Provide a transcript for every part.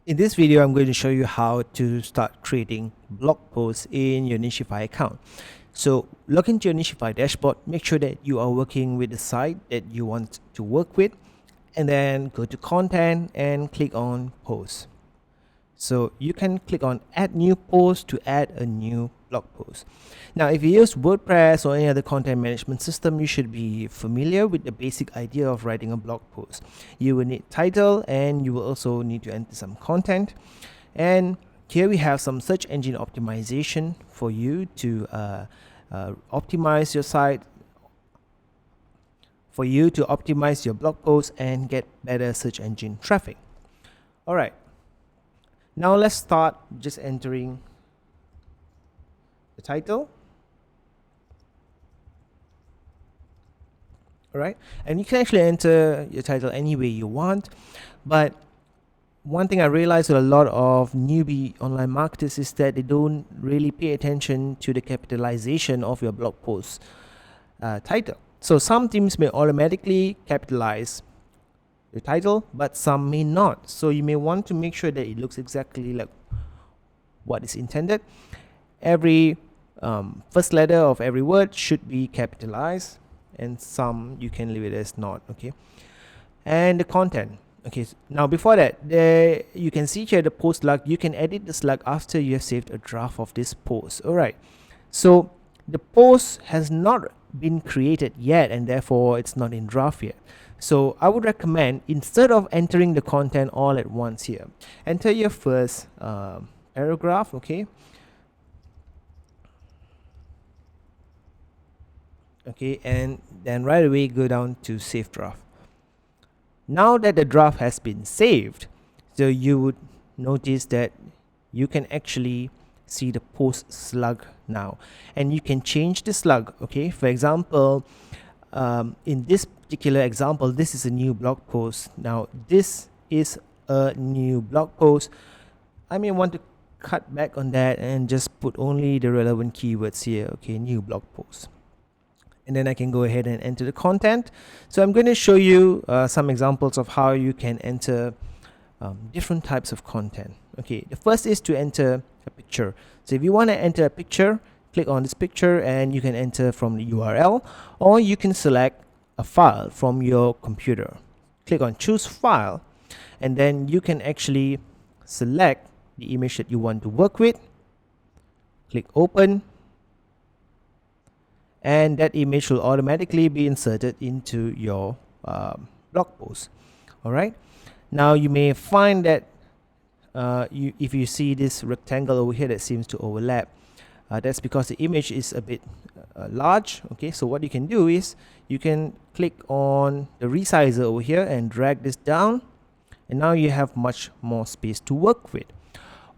In this video, I'm going to show you how to start creating blog posts in your Nichify account. So log into your Nichify dashboard, make sure that you are working with the site that you want to work with, and then go to content and click on post. So you can click on add new post to add a new blog post. Now, if you use WordPress or any other content management system, you should be familiar with the basic idea of writing a blog post. You will need title, and you will also need to enter some content. And here we have some search engine optimization for you to optimize your site, for you to optimize your blog post and get better search engine traffic. All right. Now let's start just entering the title. All right, and you can actually enter your title any way you want, but one thing I realized with a lot of newbie online marketers is that they don't really pay attention to the capitalization of your blog post title. So some teams may automatically capitalize the title, but some may not. So you may want to make sure that it looks exactly like what is intended. Every first letter of every word should be capitalized, and some you can leave it as not. Okay, and the content. Okay, now before that, you can see here the post slug. You can edit the slug after you have saved a draft of this post. All right, so the post has not been created yet, and therefore it's not in draft yet. So I would recommend, instead of entering the content all at once here, enter your first paragraph. Okay, and then right away go down to save draft. Now that the draft has been saved, so you would notice that you can actually see the post slug now, and you can change the slug. Okay, for example, in this particular example, this is a new blog post. Now this is a new blog post. I may want to cut back on that and just put only the relevant keywords here. Okay, new blog post, and then I can go ahead and enter the content. So I'm going to show you some examples of how you can enter different types of content. Okay, the first is to enter a picture. So if you want to enter a picture, click on this picture and you can enter from the URL, or you can select a file from your computer. Click on choose file, and then you can actually select the image that you want to work with. Click open, and that image will automatically be inserted into your blog post. All right, now you may find that if you see this rectangle over here that seems to overlap, that's because the image is a bit large. Okay, so what you can do is you can click on the resizer over here and drag this down, and now you have much more space to work with.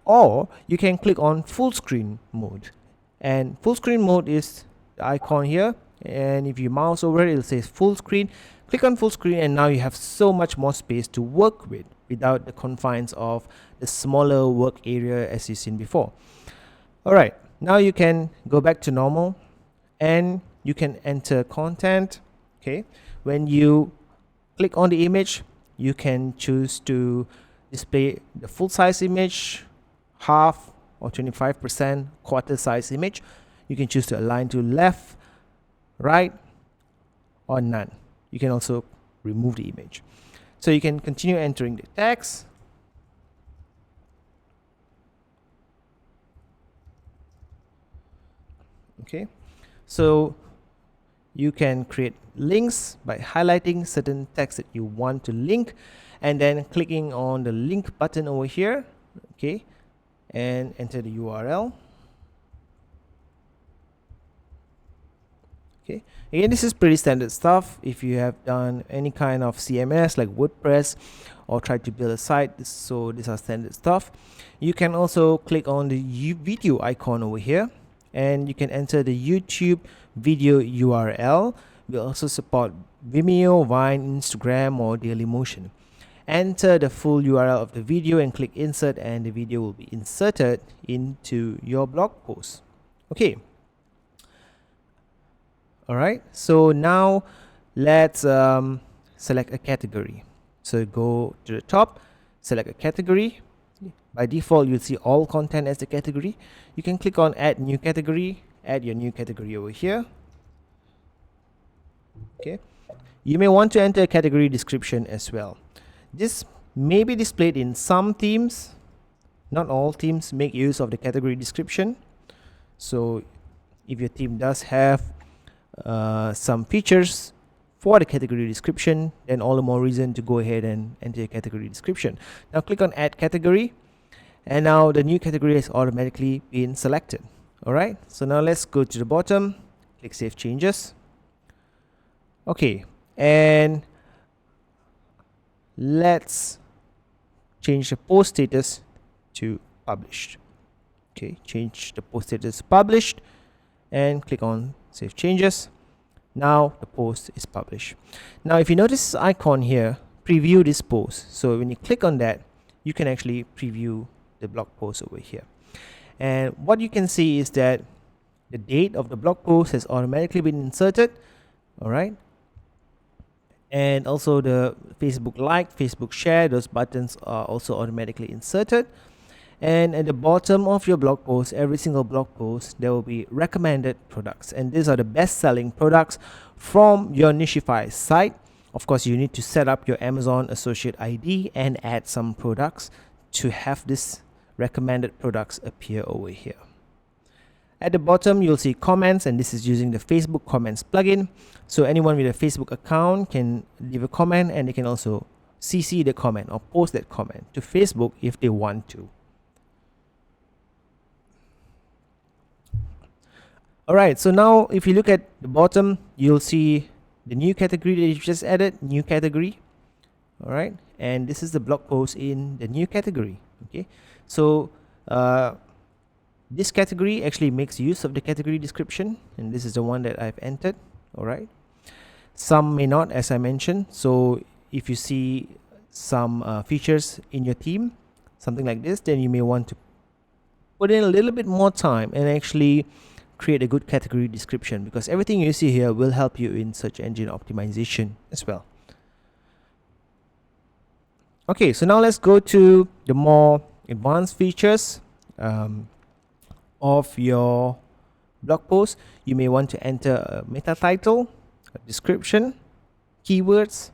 Or you can click on full screen mode, and full screen mode is the icon here, and if you mouse over it, it'll say full screen. Click on full screen, and now you have so much more space to work with without the confines of the smaller work area as you've seen before. All right, now you can go back to normal and you can enter content. Okay, when you click on the image, you can choose to display the full size image, half or 25%, quarter size image. You can choose to align to left, right, or none. You can also remove the image. So you can continue entering the text. Okay, so you can create links by highlighting certain text that you want to link, and then clicking on the link button over here. Okay, and enter the URL. Okay, again, this is pretty standard stuff. If you have done any kind of CMS like WordPress or tried to build a site, so these are standard stuff. You can also click on the video icon over here, and you can enter the YouTube video URL. We also support Vimeo, Vine, Instagram, or Dailymotion. Enter the full URL of the video and click insert, and the video will be inserted into your blog post. Okay. All right, so now let's select a category. So go to the top, select a category. By default, you'll see all content as the category. You can click on add new category, add your new category over here. Okay, you may want to enter a category description as well. This may be displayed in some themes. Not all themes make use of the category description. So if your theme does have some features for the category description, then all the more reason to go ahead and enter a category description. Now click on add category, and now the new category has automatically been selected. Alright, so now let's go to the bottom, click save changes. Okay, and let's change the post status to published. Okay, change the post status to published and click on save changes. Now the post is published. Now if you notice this icon here, preview this post. So when you click on that, you can actually preview the blog post over here. And what you can see is that the date of the blog post has automatically been inserted. Alright, and also the Facebook like, Facebook share, those buttons are also automatically inserted. And at the bottom of your blog post, every single blog post, there will be recommended products, and these are the best selling products from your Nichify site. Of course, you need to set up your Amazon associate ID and add some products to have this recommended products appear over here. At the bottom, you'll see comments, and this is using the Facebook comments plugin. So anyone with a Facebook account can leave a comment, and they can also CC the comment or post that comment to Facebook if they want to. Alright, so now if you look at the bottom, you'll see the new category that you just added, new category. Alright, and this is the blog post in the new category. Okay, so this category actually makes use of the category description, and this is the one that I've entered. Alright, some may not, as I mentioned. So if you see some features in your theme, something like this, then you may want to put in a little bit more time and actually create a good category description, because everything you see here will help you in search engine optimization as well. Okay, so now let's go to the more advanced features of your blog post. You may want to enter a meta title, a description, keywords,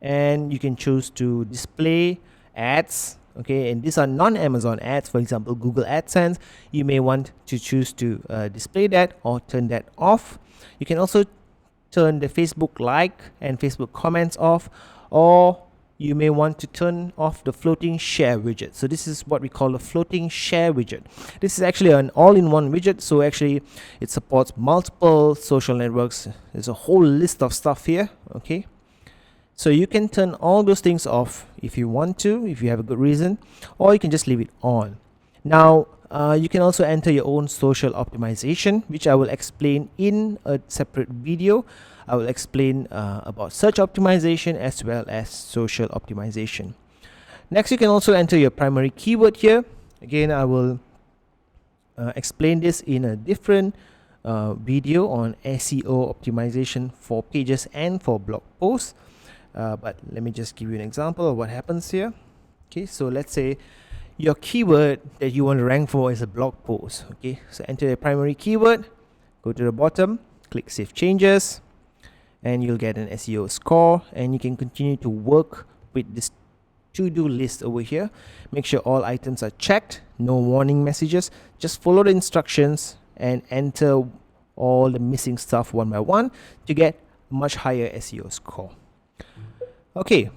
and you can choose to display ads. Okay, and these are non-Amazon ads, for example Google AdSense. You may want to choose to display that or turn that off. You can also turn the Facebook like and Facebook comments off, or you may want to turn off the floating share widget. So this is what we call a floating share widget. This is actually an all-in-one widget, so actually it supports multiple social networks. There's a whole list of stuff here. Okay, so you can turn all those things off if you want to, if you have a good reason, or you can just leave it on. Now you can also enter your own social optimization, which I will explain in a separate video. I will explain about search optimization as well as social optimization. Next, you can also enter your primary keyword here. Again, I will explain this in a different video on SEO optimization for pages and for blog posts. But let me just give you an example of what happens here. Okay, so let's say your keyword that you want to rank for is a blog post. Okay, so enter the primary keyword, go to the bottom, click save changes, and you'll get an SEO score, and you can continue to work with this to-do list over here. Make sure all items are checked, no warning messages. Just follow the instructions and enter all the missing stuff one by one to get a much higher SEO score. Okay,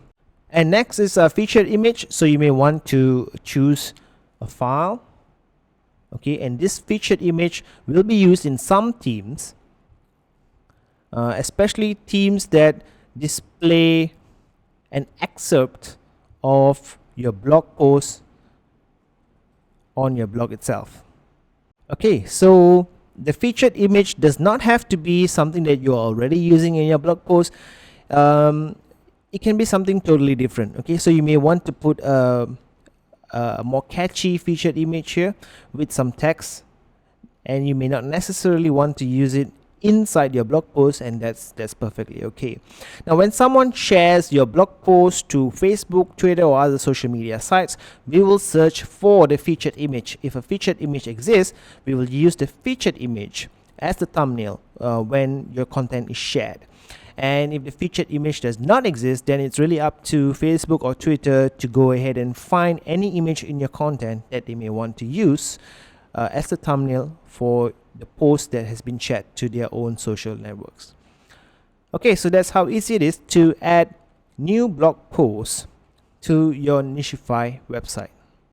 and next is a featured image. So you may want to choose a file. Okay, and this featured image will be used in some themes, especially themes that display an excerpt of your blog post on your blog itself. Okay, so the featured image does not have to be something that you're already using in your blog post. It can be something totally different. Okay, so you may want to put a more catchy featured image here with some text, and you may not necessarily want to use it inside your blog post, and that's perfectly okay. Now, when someone shares your blog post to Facebook, Twitter, or other social media sites, we will search for the featured image. If a featured image exists, we will use the featured image as the thumbnail when your content is shared. And if the featured image does not exist, then it's really up to Facebook or Twitter to go ahead and find any image in your content that they may want to use as the thumbnail for the post that has been shared to their own social networks. Okay, so that's how easy it is to add new blog posts to your Nichify website.